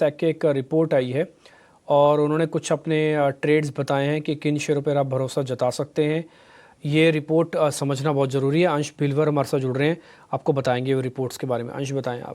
सेक की एक रिपोर्ट आई है और उन्होंने कुछ अपने ट्रेड्स बताए हैं कि किन शेयरों पर आप भरोसा जता सकते हैं। ये रिपोर्ट समझना बहुत ज़रूरी है। अंश भिलवर हमारे साथ जुड़ रहे हैं, आपको बताएंगे वो रिपोर्ट्स के बारे में। अंश, बताएं आप।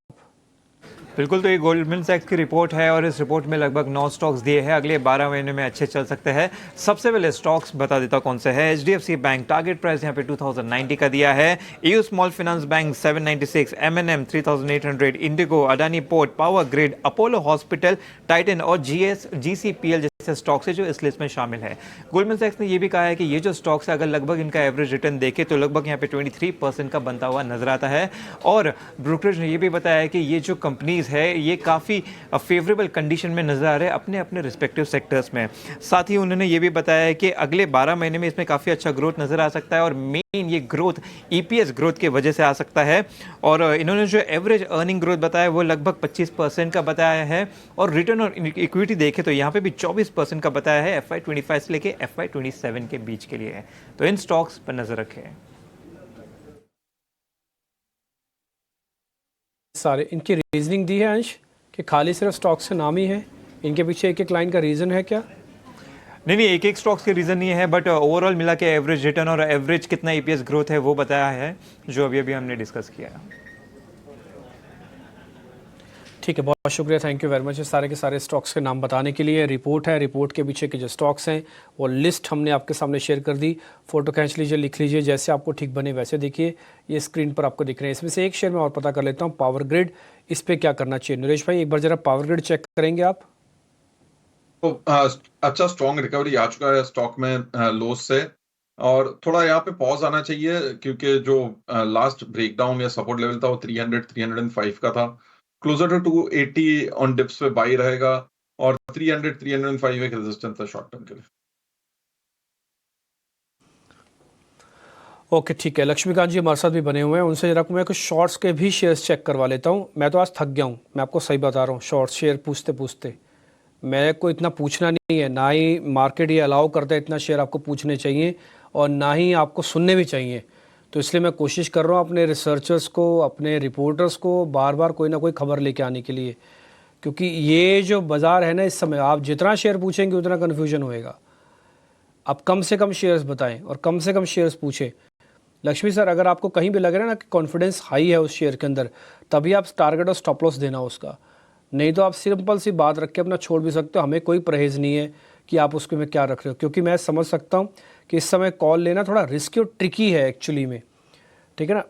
बिल्कुल, तो ये गोल्डमैन सैक्स की रिपोर्ट है और इस रिपोर्ट में लगभग 9 स्टॉक्स दिए हैं अगले 12 महीने में अच्छे चल सकते हैं। सबसे पहले स्टॉक्स बता देता कौन से है। HDFC बैंक टारगेट प्राइस यहाँ पे 2090 का दिया है। EU small finance bank 796, M&M 3800, Indigo, Adani port, power grid, Apollo hospital, Titan और GCPL जैसे स्टॉक्स है जो इस लिस्ट में शामिल है। गोल्डमैन सैक्स ने यह भी कहा है कि ये जो स्टॉक्स है अगर लगभग इनका एवरेज रिटर्न देखे तो लगभग यहाँ पे 23% का बनता हुआ नजर आता है। और ब्रोकरेज ने यह भी बताया है कि ये जो कंपनीज है ये काफ़ी फेवरेबल कंडीशन में नजर आ रहे हैं अपने अपने रिस्पेक्टिव सेक्टर्स में। साथ ही उन्होंने ये भी बताया है कि अगले 12 महीने में इसमें काफ़ी अच्छा ग्रोथ नजर आ सकता है और मेन ये ग्रोथ EPS ग्रोथ की वजह से आ सकता है। और इन्होंने जो एवरेज अर्निंग ग्रोथ बताया वो लगभग 25% का बताया है और रिटर्न और इक्विटी देखे तो यहाँ पे भी 24% का बताया है FY25 से लेके FY27 के बीच के लिए है। तो इन स्टॉक्स पर नजर रखें। सारे इनकी रीजनिंग दी है अंश कि खाली सिर्फ स्टॉक्स के नाम ही है, इनके पीछे एक एक लाइन का रीज़न है क्या? नहीं, एक एक स्टॉक्स के रीज़न नहीं है, बट ओवरऑल मिला के एवरेज रिटर्न और एवरेज कितना EPS ग्रोथ है वो बताया है जो अभी हमने डिस्कस किया है। ठीक है, बहुत शुक्रिया, थैंक यू वेरी मच। सारे के सारे स्टॉक्स के नाम बताने के लिए। रिपोर्ट है, रिपोर्ट के पीछे के जो स्टॉक्स हैं वो लिस्ट हमने आपके सामने शेयर कर दी। फोटो खींच लीजिए, लिख लीजिए, जैसे आपको ठीक बने वैसे देखिए। ये स्क्रीन पर आपको दिख रहे हैं। इसमें से एक शेयर में और पता कर लेता हूँ, पावर ग्रिड। इस पर क्या करना चाहिए नरेश भाई? एक बार जरा पावर ग्रिड चेक करेंगे आप। तो अच्छा स्ट्रॉन्ग रिकवरी आ चुका है स्टॉक में लोस से, और थोड़ा यहाँ पे पॉज आना चाहिए क्योंकि जो लास्ट ब्रेकडाउन या सपोर्ट लेवल था वो 300-305 का था। क्लोजर टू 280 ऑन डिप्स पे बाई रहेगा और 300-305 एक रेजिस्टेंस था शॉर्ट टर्म के लिए। ओके, ठीक है। लक्ष्मीकांत जी हमारे साथ भी बने हुए हैं, उनसे जरा मैं कुछ शॉर्ट्स के भी शेयर्स चेक करवा लेता हूँ। मैं तो आज थक गया हूँ, मैं आपको सही बता रहा हूँ। शॉर्ट्स शेयर पूछते पूछते मेरे को इतना पूछना नहीं है, ना ही मार्केट ये अलाउ करता है इतना शेयर आपको पूछने चाहिए और ना ही आपको सुनने भी चाहिए। तो इसलिए मैं कोशिश कर रहा हूँ अपने रिसर्चर्स को, अपने रिपोर्टर्स को बार बार कोई ना कोई खबर लेके आने के लिए, क्योंकि ये जो बाज़ार है ना, इस समय आप जितना शेयर पूछेंगे उतना कन्फ्यूजन होएगा। आप कम से कम शेयर्स बताएं और कम से कम शेयर्स पूछें। लक्ष्मी सर, अगर आपको कहीं भी लग रहा है ना कि कॉन्फिडेंस हाई है उस शेयर के अंदर, तभी आप टारगेट और स्टॉप लॉस देना उसका। नहीं तो आप सिंपल सी बात रख के अपना छोड़ भी सकते हो। हमें कोई परहेज़ नहीं है कि आप उसके में क्या रख रहे हो, क्योंकि मैं समझ सकता हूँ कि इस समय कॉल लेना थोड़ा रिस्की और ट्रिकी है एक्चुअली में। ठीक है ना,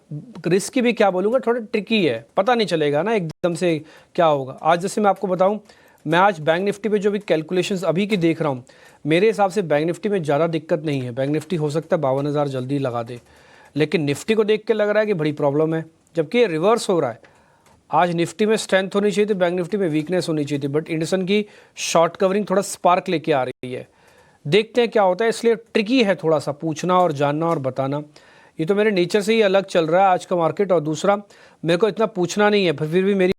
रिस्की भी क्या बोलूँगा, थोड़ा ट्रिकी है, पता नहीं चलेगा ना एकदम से क्या होगा। आज जैसे मैं आपको बताऊँ, मैं आज बैंक निफ्टी पे जो भी कैलकुलेशंस अभी की देख रहा हूँ, मेरे हिसाब से बैंक निफ्टी में ज़्यादा दिक्कत नहीं है। बैंक निफ्टी हो सकता है 52,000 जल्दी लगा दे, लेकिन निफ्टी को देख के लग रहा है कि बड़ी प्रॉब्लम है, जबकि ये रिवर्स हो रहा है। आज निफ्टी में स्ट्रेंथ होनी चाहिए थी, बैंक निफ्टी में वीकनेस होनी चाहिए थी, बट इंडसन की शॉर्ट कवरिंग थोड़ा स्पार्क लेके आ रही है। देखते हैं क्या होता है, इसलिए ट्रिकी है थोड़ा सा पूछना और जानना और बताना। ये तो मेरे नेचर से ही अलग चल रहा है आज का मार्केट। और दूसरा, मेरे को इतना पूछना नहीं है, फिर भी मेरी